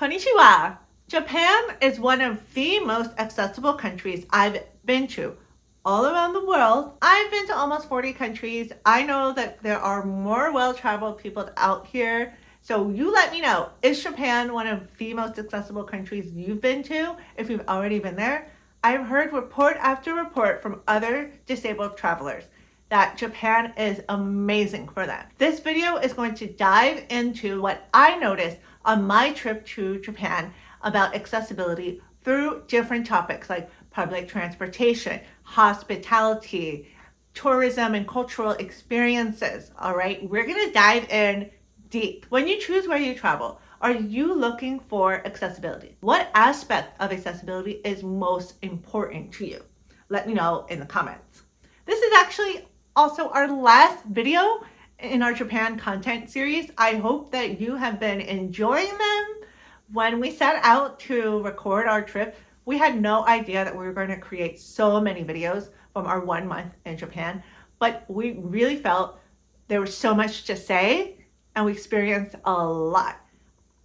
Konnichiwa! Japan is one of the most accessible countries I've been to. All around the world, I've been to almost 40 countries. I know that there are more well-traveled people out here. So you let me know, is Japan one of the most accessible countries you've been to if you've already been there? I've heard report after report from other disabled travelers that Japan is amazing for them. This video is going to dive into what I noticed on my trip to Japan about accessibility through different topics like public transportation, hospitality, tourism, and cultural experiences. All right, we're gonna dive in deep. When you choose where you travel, are you looking for accessibility? What aspect of accessibility is most important to you? Let me know in the comments. This is actually also our last video in our Japan content series. I hope that you have been enjoying them. When we set out to record our trip, we had no idea that we were going to create so many videos from our 1 month in Japan, but we really felt there was so much to say and we experienced a lot.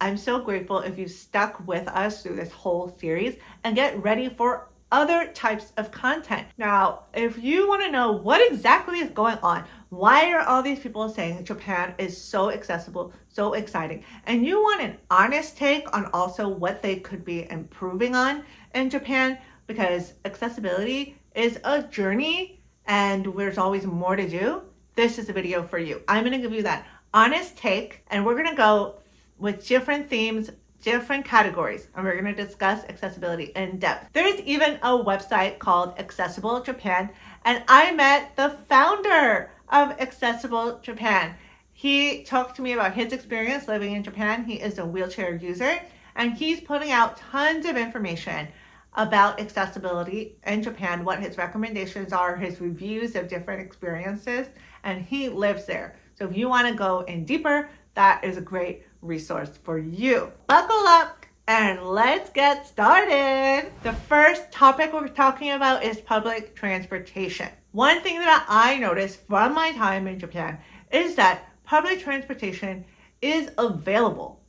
I'm so grateful if you stuck with us through this whole series and get ready for other types of content. Now, if you want to know what exactly is going on, why are all these people saying Japan is so accessible, so exciting, and you want an honest take on also what they could be improving on in Japan, because accessibility is a journey and there's always more to do, this is a video for you. I'm going to give you that honest take, and we're going to go with different themes, different categories, and we're going to discuss accessibility in depth. There's even a website called Accessible Japan, and I met the founder of Accessible Japan. He talked to me about his experience living in Japan. He is a wheelchair user, and he's putting out tons of information about accessibility in Japan, what his recommendations are, his reviews of different experiences, and he lives there. So if you want to go in deeper, that is a great resource for you. Buckle up and let's get started. The first topic we're talking about is public transportation. One thing that I noticed from my time in Japan is that public transportation is available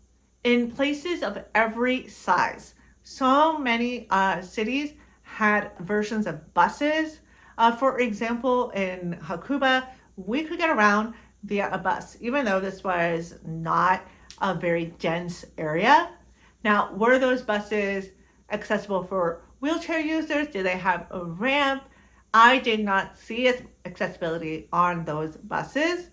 in places of every size. So many cities had versions of buses. For example, in Hakuba, we could get around via a bus, even though this was not a very dense area. Now, were those buses accessible for wheelchair users? Did they have a ramp? I did not see accessibility on those buses,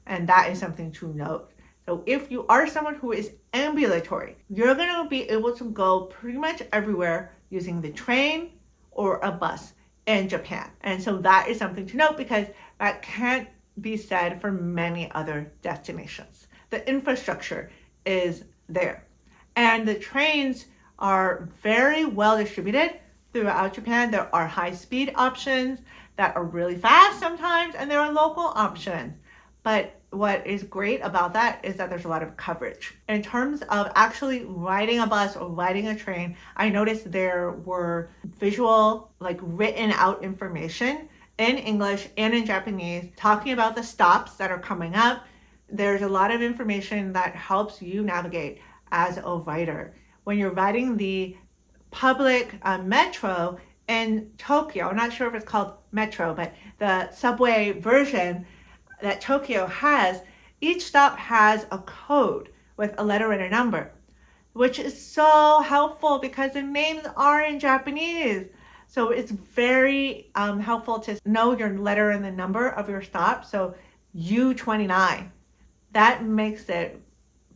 and that is something to note. So if you are someone who is ambulatory, you're going to be able to go pretty much everywhere using the train or a bus in Japan. And so that is something to note, because that can't be said for many other destinations. The infrastructure is there, and the trains are very well distributed throughout Japan. There are high-speed options that are really fast sometimes, and there are local options. But what is great about that is that there's a lot of coverage. In terms of actually riding a bus or riding a train, I noticed there were visual, like written out information in English and in Japanese talking about the stops that are coming up. There's a lot of information that helps you navigate as a rider. When you're riding the public metro in Tokyo, I'm not sure if it's called metro, but the subway version that Tokyo has, each stop has a code with a letter and a number, which is so helpful because the names are in Japanese. So it's very helpful to know your letter and the number of your stop. So U29, that makes it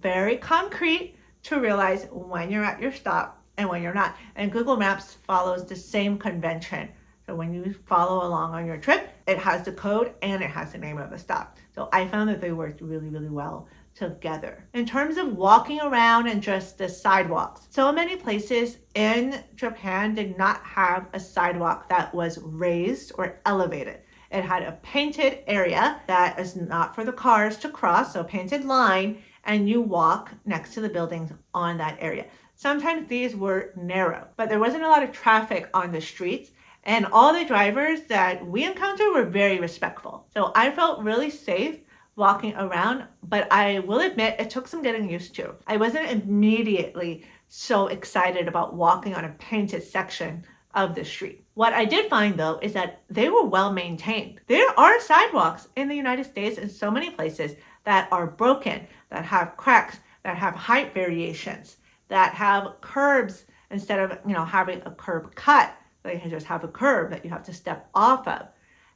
very concrete to realize when you're at your stop and when you're not. And Google Maps follows the same convention. So when you follow along on your trip, it has the code and it has the name of the stop. So I found that they worked really, really well together. In terms of walking around and just the sidewalks, so many places in Japan did not have a sidewalk that was raised or elevated. It had a painted area that is not for the cars to cross, so painted line, and you walk next to the buildings on that area. Sometimes these were narrow, but there wasn't a lot of traffic on the streets, and all the drivers that we encountered were very respectful. So I felt really safe walking around, but I will admit it took some getting used to. I wasn't immediately so excited about walking on a painted section of the street. What I did find though is that they were well maintained. There are sidewalks in the United States in so many places that are broken, that have cracks, that have height variations, that have curbs instead of, having a curb cut. They can just have a curb that you have to step off of.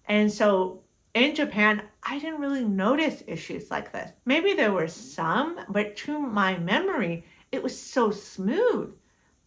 And so in Japan, I didn't really notice issues like this. Maybe there were some, but to my memory, it was so smooth.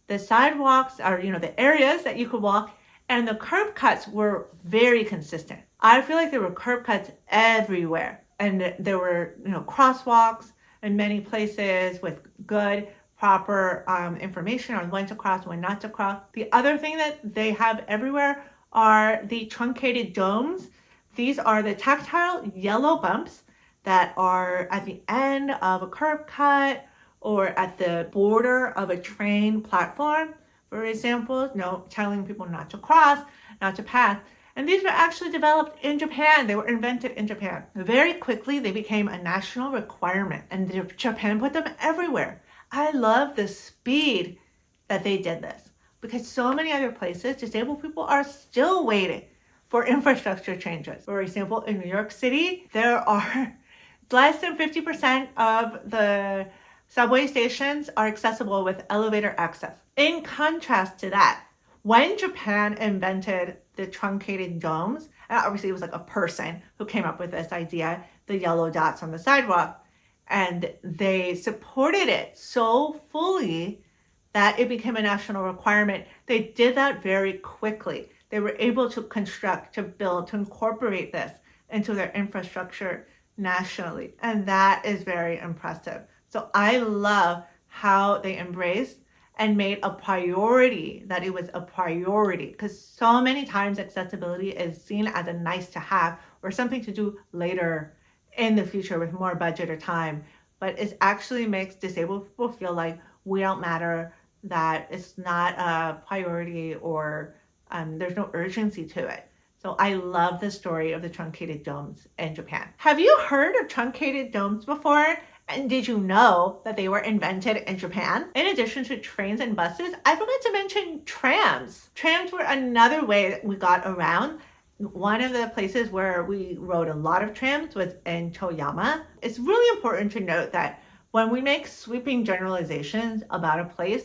The sidewalks are, the areas that you could walk, and the curb cuts were very consistent. I feel like there were curb cuts everywhere, and there were, crosswalks in many places with good, proper information on when to cross, when not to cross. The other thing that they have everywhere are the truncated domes. These are the tactile yellow bumps that are at the end of a curb cut or at the border of a train platform, for example, telling people not to cross, not to pass. And these were actually developed in Japan. They were invented in Japan. Very quickly, they became a national requirement, and Japan put them everywhere. I love the speed that they did this, because so many other places, disabled people are still waiting for infrastructure changes. For example, in New York City, there are less than 50% of the subway stations are accessible with elevator access. In contrast to that, when Japan invented the truncated domes, and obviously it was like a person who came up with this idea, the yellow dots on the sidewalk, and they supported it so fully that it became a national requirement. They did that very quickly. They were able to construct, to build, to incorporate this into their infrastructure nationally. And that is very impressive. So I love how they embraced and made a priority, that it was a priority, because so many times accessibility is seen as a nice to have or something to do later in the future with more budget or time. But it actually makes disabled people feel like we don't matter, that it's not a priority, or there's no urgency to it. So I love the story of the truncated domes in Japan. Have you heard of truncated domes before? And did you know that they were invented in Japan? In addition to trains and buses, I forgot to mention trams. Trams were another way that we got around. One of the places where we rode a lot of trams was in Toyama. It's really important to note that when we make sweeping generalizations about a place,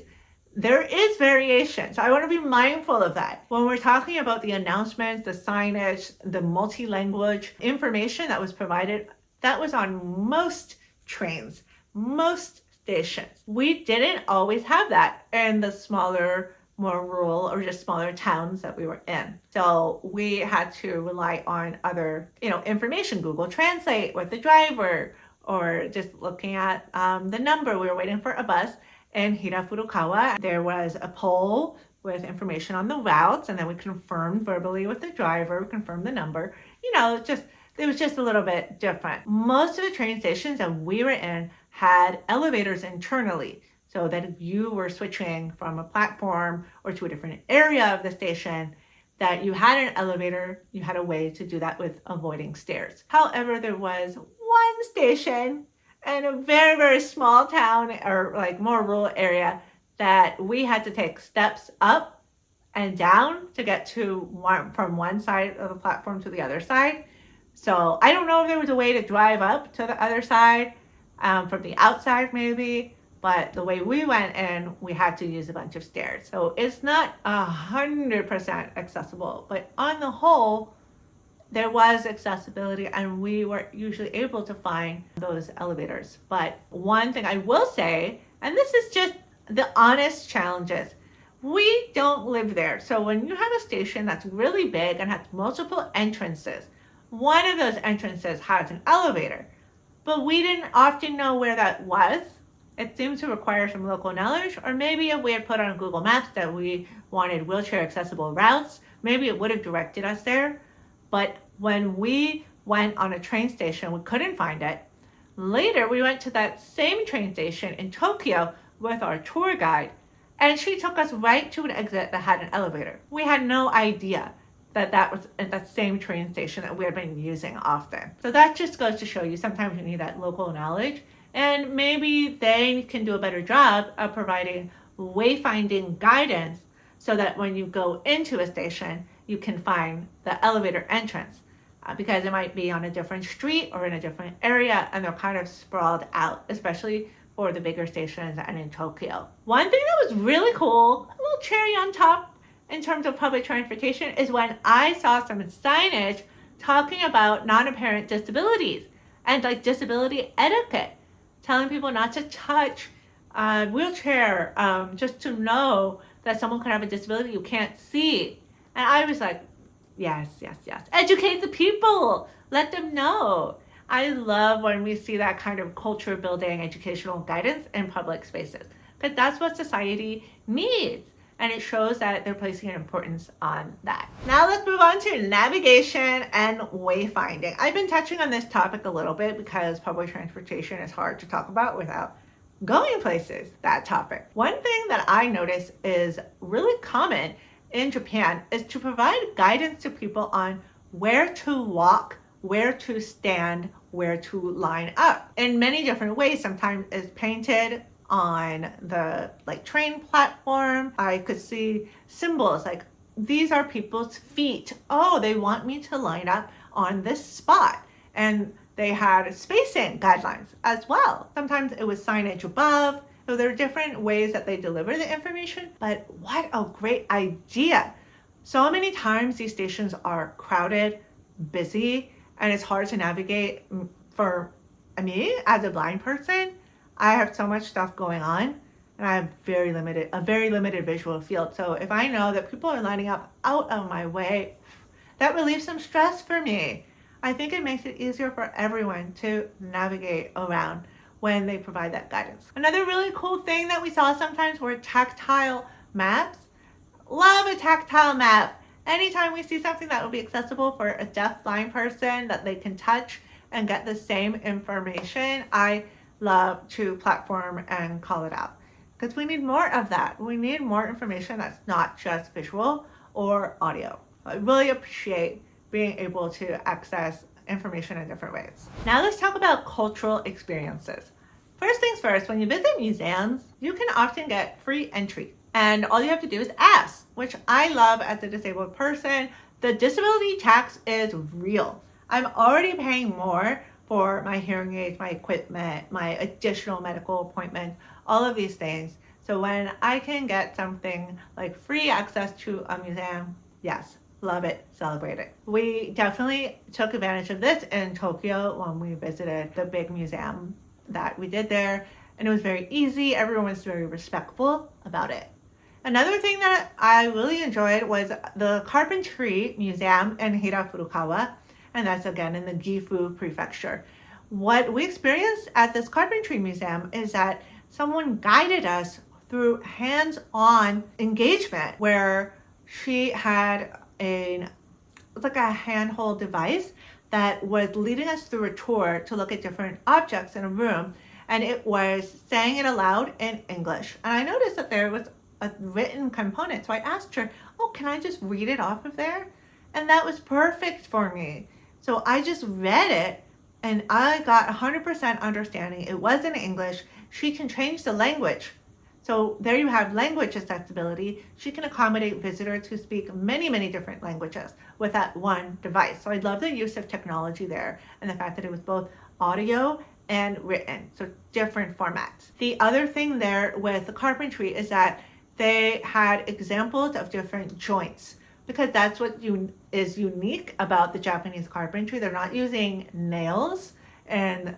there is variation. So I want to be mindful of that. When we're talking about the announcements, the signage, the multi-language information that was provided, that was on most trains, most stations. We didn't always have that in the smaller, more rural or just smaller towns that we were in. So we had to rely on other, information, Google Translate with the driver, or just looking at the number. We were waiting for a bus in Hirafurukawa. There was a pole with information on the routes, and then we confirmed verbally with the driver, we confirmed the number. It was just a little bit different. Most of the train stations that we were in had elevators internally, so that if you were switching from a platform or to a different area of the station, that you had an elevator, you had a way to do that with avoiding stairs. However, there was one station in a very, very small town or like more rural area that we had to take steps up and down to get from one side of the platform to the other side. So I don't know if there was a way to drive up to the other side from the outside maybe, but the way we went in, we had to use a bunch of stairs. So it's not 100% accessible, but on the whole, there was accessibility and we were usually able to find those elevators. But one thing I will say, and this is just the honest challenges, we don't live there. So when you have a station that's really big and has multiple entrances, one of those entrances has an elevator, but we didn't often know where that was. It seemed to require some local knowledge, or maybe if we had put on Google Maps that we wanted wheelchair accessible routes, maybe it would have directed us there. But when we went on a train station, we couldn't find it. Later, we went to that same train station in Tokyo with our tour guide, and she took us right to an exit that had an elevator. We had no idea that was at that same train station that we had been using often. So that just goes to show you sometimes you need that local knowledge, and maybe they can do a better job of providing wayfinding guidance so that when you go into a station, you can find the elevator entrance. Because it might be on a different street or in a different area, and they're kind of sprawled out, especially for the bigger stations and in Tokyo. One thing that was really cool, a little cherry on top in terms of public transportation, is when I saw some signage talking about non-apparent disabilities and like disability etiquette, telling people not to touch a wheelchair, just to know that someone could have a disability you can't see. And I was like, yes. Educate the people. Let them know. I love when we see that kind of culture building educational guidance in public spaces, because that's what society needs. And it shows that they're placing an importance on that. Now let's move on to navigation and wayfinding. I've been touching on this topic a little bit because public transportation is hard to talk about without going places, that topic. One thing that I notice is really common in Japan is to provide guidance to people on where to walk, where to stand, where to line up in many different ways. Sometimes it's painted on the train platform. I could see symbols like, these are people's feet. Oh, they want me to line up on this spot. And they had spacing guidelines as well. Sometimes it was signage above. So there are different ways that they deliver the information, but what a great idea. So many times these stations are crowded, busy, and it's hard to navigate. For me, as a blind person, I have so much stuff going on and I have a very limited visual field. So if I know that people are lining up out of my way, that relieves some stress for me. I think it makes it easier for everyone to navigate around when they provide that guidance. Another really cool thing that we saw sometimes were tactile maps. Love a tactile map. Anytime we see something that will be accessible for a deaf blind person that they can touch and get the same information, I love to platform and call it out. Because we need more of that. We need more information that's not just visual or audio. I really appreciate being able to access information in different ways. Now let's talk about cultural experiences. First things first, when you visit museums, you can often get free entry. And all you have to do is ask, which I love as a disabled person. The disability tax is real. I'm already paying more for my hearing aids, my equipment, my additional medical appointments, all of these things. So when I can get something like free access to a museum, yes, love it, celebrate it. We definitely took advantage of this in Tokyo when we visited the big museum that we did there, and it was very easy. Everyone was very respectful about it. Another thing that I really enjoyed was the Carpentry Museum in Hira Furukawa, and that's again in the Gifu Prefecture. What we experienced at this Carpentry Museum is that someone guided us through hands-on engagement where she had a handhold device that was leading us through a tour to look at different objects in a room, and it was saying it aloud in English. And I noticed that there was a written component, so I asked her, oh, can I just read it off of there? And that was perfect for me. So I just read it and I got 100% understanding. It was in English. She can change the language. So there you have language accessibility. She can accommodate visitors who speak many, many different languages with that one device. So I love the use of technology there and the fact that it was both audio and written, so different formats. The other thing there with the carpentry is that they had examples of different joints, because that's what is unique about the Japanese carpentry. They're not using nails in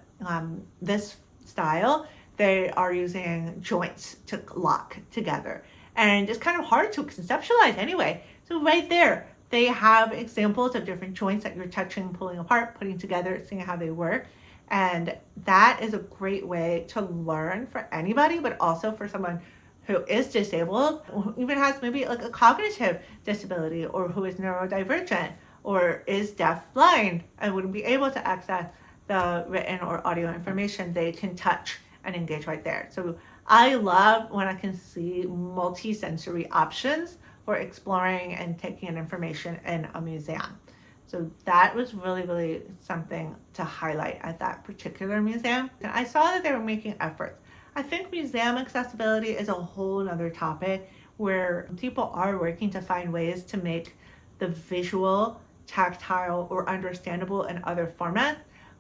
this style. They are using joints to lock together. And it's kind of hard to conceptualize anyway. So right there, they have examples of different joints that you're touching, pulling apart, putting together, seeing how they work. And that is a great way to learn for anybody, but also for someone who is disabled, who even has maybe like a cognitive disability, or who is neurodivergent, or is deafblind and wouldn't be able to access the written or audio information. They can touch and engage right there. So I love when I can see multi-sensory options for exploring and taking in information in a museum. So that was really, really something to highlight at that particular museum. And I saw that they were making efforts. I think museum accessibility is a whole nother topic where people are working to find ways to make the visual, tactile, or understandable in other formats,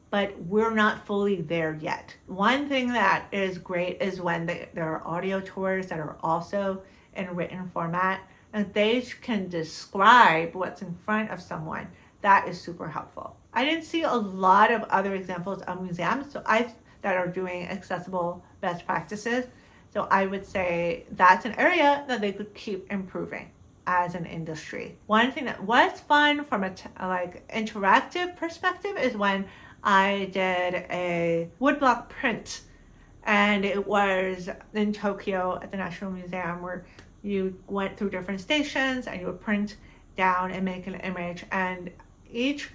but we're not fully there yet. One thing that is great is when there are audio tours that are also in written format and they can describe what's in front of someone. That is super helpful. I didn't see a lot of other examples of museums that are doing accessible best practices. So I would say that's an area that they could keep improving as an industry. One thing that was fun from a interactive perspective is when I did a woodblock print, and it was in Tokyo at the National Museum where you went through different stations and you would print down and make an image, and each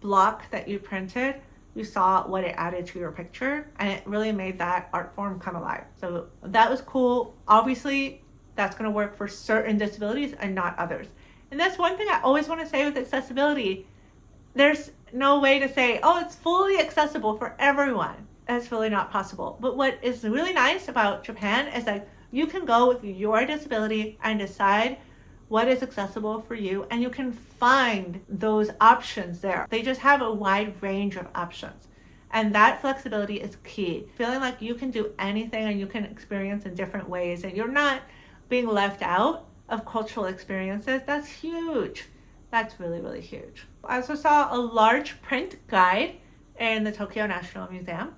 block that you printed, you saw what it added to your picture, and it really made that art form come alive. So that was cool. Obviously, that's going to work for certain disabilities and not others. And that's one thing I always want to say with accessibility. There's no way to say, oh, it's fully accessible for everyone. That's really not possible. But what is really nice about Japan is that you can go with your disability and decide what is accessible for you, and you can find those options there. They just have a wide range of options. And that flexibility is key. Feeling like you can do anything and you can experience in different ways and you're not being left out of cultural experiences, that's huge. That's really, really huge. I also saw a large print guide in the Tokyo National Museum,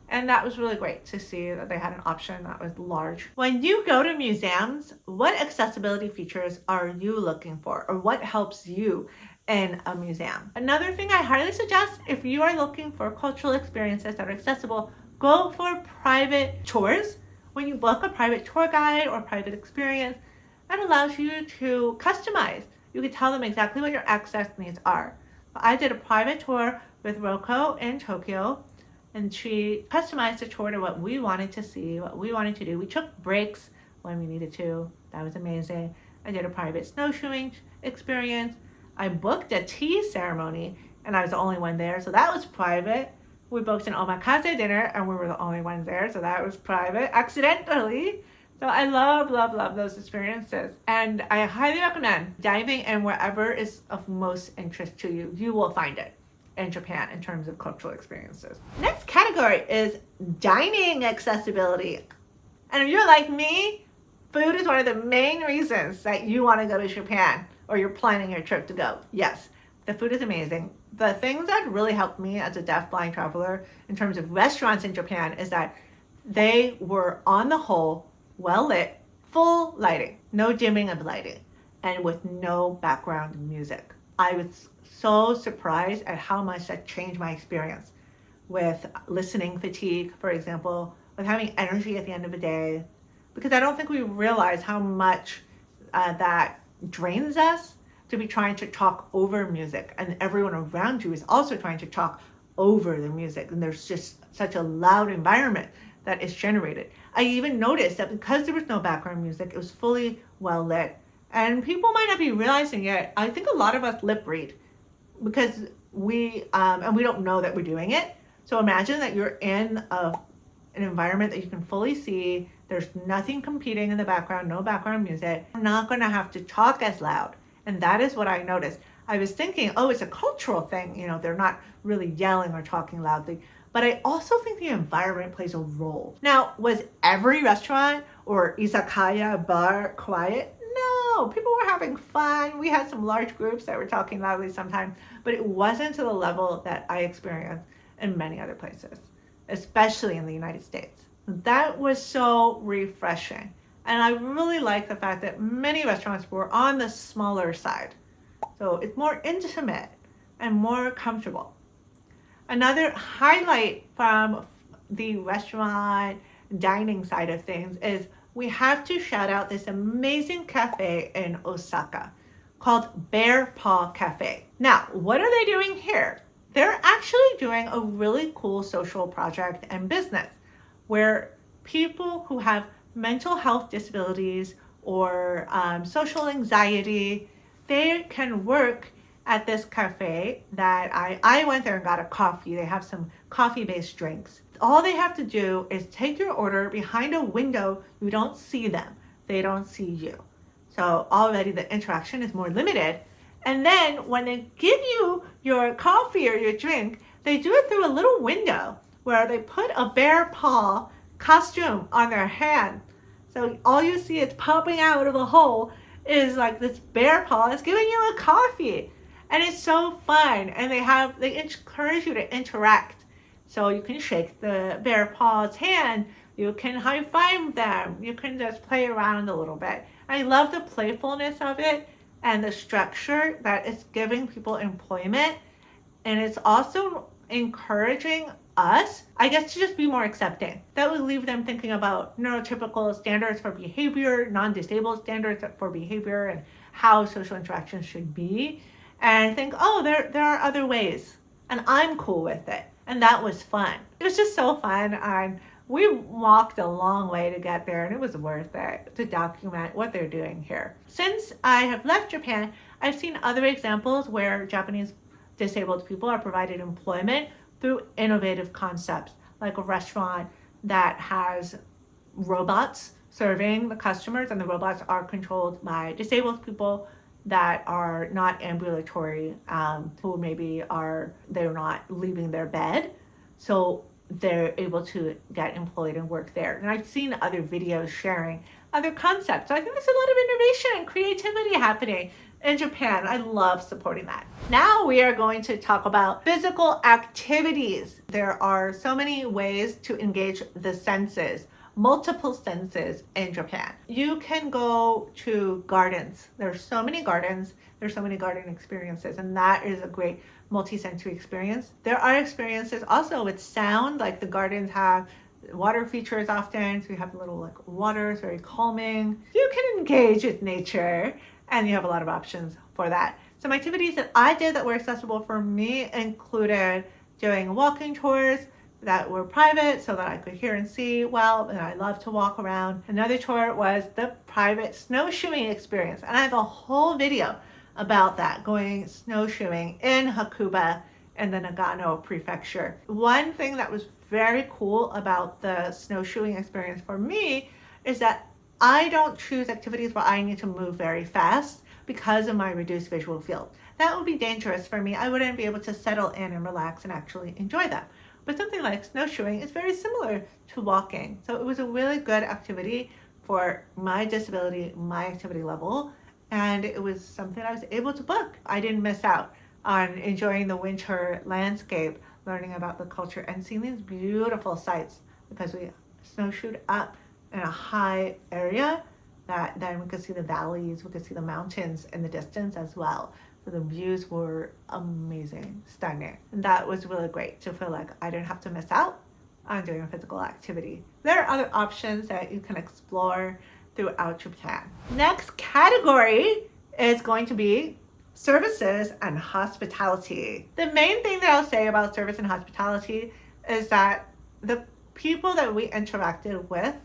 and that was really great to see that they had an option that was large. When you go to museums, what accessibility features are you looking for, or what helps you in a museum? Another thing I highly suggest, if you are looking for cultural experiences that are accessible, go for private tours. When you book a private tour guide or private experience, that allows you to customize. You can tell them exactly what your access needs are. I did a private tour with Roko in Tokyo, and she customized the tour to what we wanted to see, what we wanted to do. We took breaks when we needed to. That was amazing. I did a private snowshoeing experience. I booked a tea ceremony, and I was the only one there, so that was private. We booked an omakase dinner, and we were the only ones there, so that was private, accidentally. So I love, love, love those experiences. And I highly recommend diving in wherever is of most interest to you. You will find it in Japan in terms of cultural experiences. Next category is dining accessibility. And if you're like me, food is one of the main reasons that you want to go to Japan or you're planning your trip to go. Yes, the food is amazing. The things that really helped me as a deaf-blind traveler in terms of restaurants in Japan is that they were, on the whole, well lit, full lighting, no dimming of lighting, and with no background music. I was so surprised at how much that changed my experience with listening fatigue, for example, with having energy at the end of the day, because I don't think we realize how much that drains us to be trying to talk over music, and everyone around you is also trying to talk over the music, and there's just such a loud environment that is generated. I even noticed that because there was no background music, it was fully well lit, and people might not be realizing it. I think a lot of us lip read because we don't know that we're doing it. So imagine that you're in an environment that you can fully see. There's nothing competing in the background, no background music. You're not going to have to talk as loud. And that is what I noticed. I was thinking, oh, it's a cultural thing. You know, they're not really yelling or talking loudly. But I also think the environment plays a role. Now, was every restaurant or izakaya bar quiet? No, people were having fun. We had some large groups that were talking loudly sometimes, but it wasn't to the level that I experienced in many other places, especially in the United States. That was so refreshing. And I really like the fact that many restaurants were on the smaller side. So it's more intimate and more comfortable. Another highlight from the restaurant dining side of things is we have to shout out this amazing cafe in Osaka called Bear Paw Cafe. Now, what are they doing here? They're actually doing a really cool social project and business where people who have mental health disabilities or social anxiety, they can work at this cafe that I went there and got a coffee. They have some coffee-based drinks. all they have to do is take your order behind a window. You don't see them. They don't see you. So already the interaction is more limited. And then when they give you your coffee or your drink, they do it through a little window where they put a bear paw costume on their hand. So all you see it's popping out of the hole is like this bear paw is giving you a coffee. And it's so fun. And they encourage you to interact. So you can shake the bear paw's hand. You can high five them. You can just play around a little bit. I love the playfulness of it and the structure that it's giving people employment. And it's also encouraging us, I guess, to just be more accepting. That would leave them thinking about neurotypical standards for behavior, non-disabled standards for behavior, and how social interactions should be. And think, oh, there are other ways. And I'm cool with it. And that was fun. It was just so fun. And we walked a long way to get there, and it was worth it to document what they're doing here. Since I have left Japan, I've seen other examples where Japanese disabled people are provided employment through innovative concepts, like a restaurant that has robots serving the customers, and the robots are controlled by disabled people that are not ambulatory, who maybe they're not leaving their bed. So they're able to get employed and work there. And I've seen other videos sharing other concepts. So I think there's a lot of innovation and creativity happening in Japan. I love supporting that. Now we are going to talk about physical activities. There are so many ways to engage the senses, multiple senses in Japan. You can go to gardens. There's so many gardens. There's so many garden experiences, and that is a great multi-sensory experience. There are experiences also with sound, like the gardens have water features often, so you have a little like water, it's very calming. You can engage with nature, and you have a lot of options for that. Some activities that I did that were accessible for me included doing walking tours that were private so that I could hear and see well, and I love to walk around. Another tour was the private snowshoeing experience, and I have a whole video about that, going snowshoeing in Hakuba in the Nagano prefecture. One thing that was very cool about the snowshoeing experience for me is that I don't choose activities where I need to move very fast because of my reduced visual field. That would be dangerous for me. I wouldn't be able to settle in and relax and actually enjoy them. But something like snowshoeing is very similar to walking. So it was a really good activity for my disability, my activity level, and it was something I was able to book. I didn't miss out on enjoying the winter landscape, learning about the culture, and seeing these beautiful sights because we snowshoed up in a high area that then we could see the valleys, we could see the mountains in the distance as well. So the views were amazing, stunning. And that was really great to feel like I didn't have to miss out on doing a physical activity. There are other options that you can explore throughout Japan. Next category is going to be services and hospitality. The main thing that I'll say about service and hospitality is that the people that we interacted with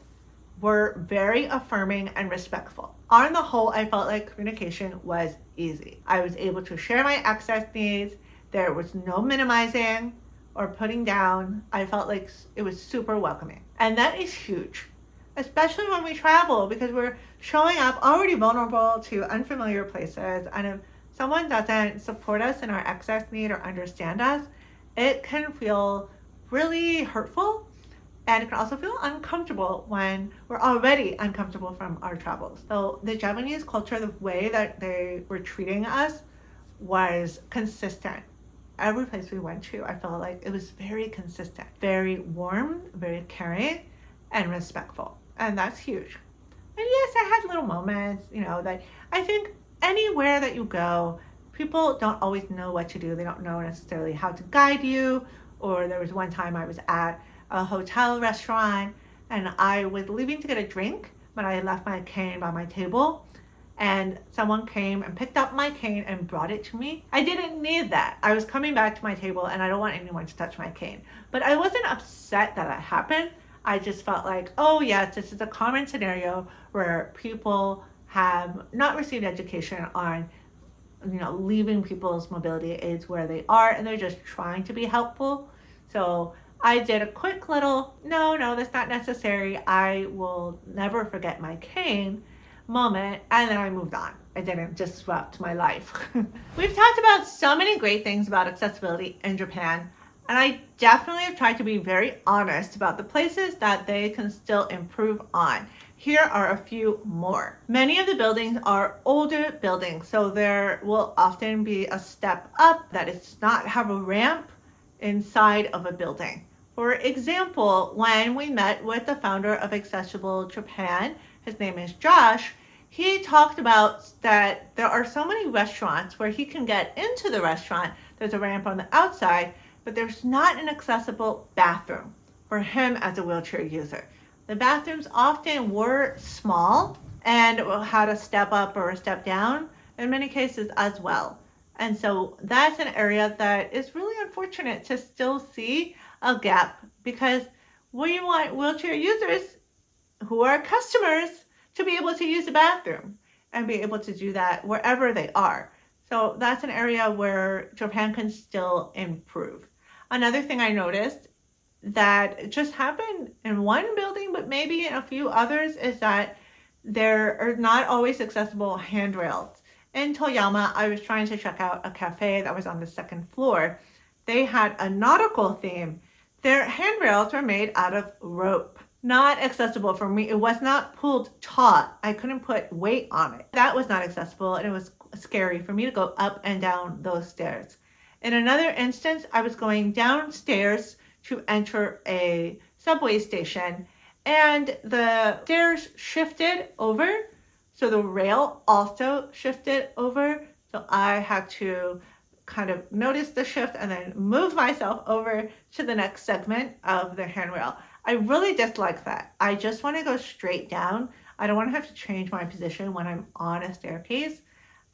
were very affirming and respectful. On the whole, I felt like communication was easy. I was able to share my access needs. There was no minimizing or putting down. I felt like it was super welcoming. And that is huge, especially when we travel, because we're showing up already vulnerable to unfamiliar places. And if someone doesn't support us in our access need or understand us, it can feel really hurtful. And it can also feel uncomfortable when we're already uncomfortable from our travels. So the Japanese culture, the way that they were treating us was consistent. Every place we went to, I felt like it was very consistent, very warm, very caring, and respectful. And that's huge. And yes, I had little moments, that I think anywhere that you go, people don't always know what to do. They don't know necessarily how to guide you. Or there was one time I was at a hotel restaurant and I was leaving to get a drink, but I left my cane by my table and someone came and picked up my cane and brought it to me. I didn't need that. I was coming back to my table and I don't want anyone to touch my cane. But I wasn't upset that happened. I just felt like, oh yes, this is a common scenario where people have not received education on leaving people's mobility aids where they are, and they're just trying to be helpful. So I did a quick little, no, that's not necessary. I will never forget my cane moment. And then I moved on. I didn't disrupt my life. We've talked about so many great things about accessibility in Japan. And I definitely have tried to be very honest about the places that they can still improve on. Here are a few more. Many of the buildings are older buildings, so there will often be a step up that does not have a ramp inside of a building. For example, when we met with the founder of Accessible Japan, his name is Josh, he talked about that there are so many restaurants where he can get into the restaurant, there's a ramp on the outside, but there's not an accessible bathroom for him as a wheelchair user. The bathrooms often were small and had a step up or a step down in many cases as well. And so that's an area that is really unfortunate to still see a gap, because we want wheelchair users who are customers to be able to use the bathroom and be able to do that wherever they are. So that's an area where Japan can still improve. Another thing I noticed that just happened in one building, but maybe in a few others, is that there are not always accessible handrails. In Toyama, I was trying to check out a cafe that was on the second floor. They had a nautical theme. Their handrails were made out of rope. Not accessible for me. It was not pulled taut. I couldn't put weight on it. That was not accessible, and it was scary for me to go up and down those stairs. In another instance, I was going downstairs to enter a subway station, and the stairs shifted over, so the rail also shifted over. So I had to kind of notice the shift and then move myself over to the next segment of the handrail. I really dislike that. I just want to go straight down. I don't want to have to change my position when I'm on a staircase.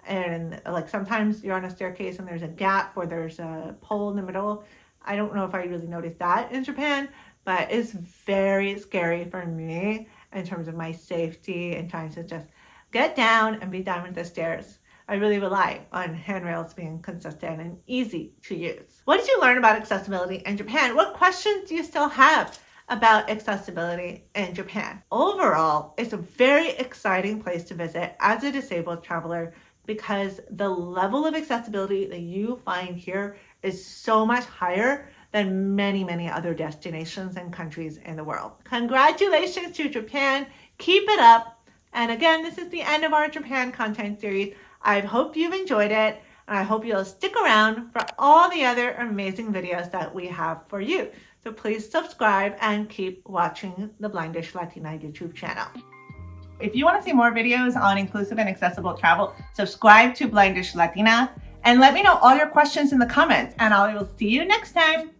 And like sometimes you're on a staircase and there's a gap or there's a pole in the middle. I don't know if I really noticed that in Japan, but it's very scary for me in terms of my safety and trying to just get down and be done with the stairs. I really rely on handrails being consistent and easy to use. What did you learn about accessibility in Japan? What questions do you still have about accessibility in Japan? Overall, it's a very exciting place to visit as a disabled traveler, because the level of accessibility that you find here is so much higher than many, many other destinations and countries in the world. Congratulations to Japan. Keep it up. And again, this is the end of our Japan content series. I hope you've enjoyed it, and I hope you'll stick around for all the other amazing videos that we have for you. So please subscribe and keep watching the Blindish Latina YouTube channel. If you want to see more videos on inclusive and accessible travel, subscribe to Blindish Latina and let me know all your questions in the comments, and I will see you next time.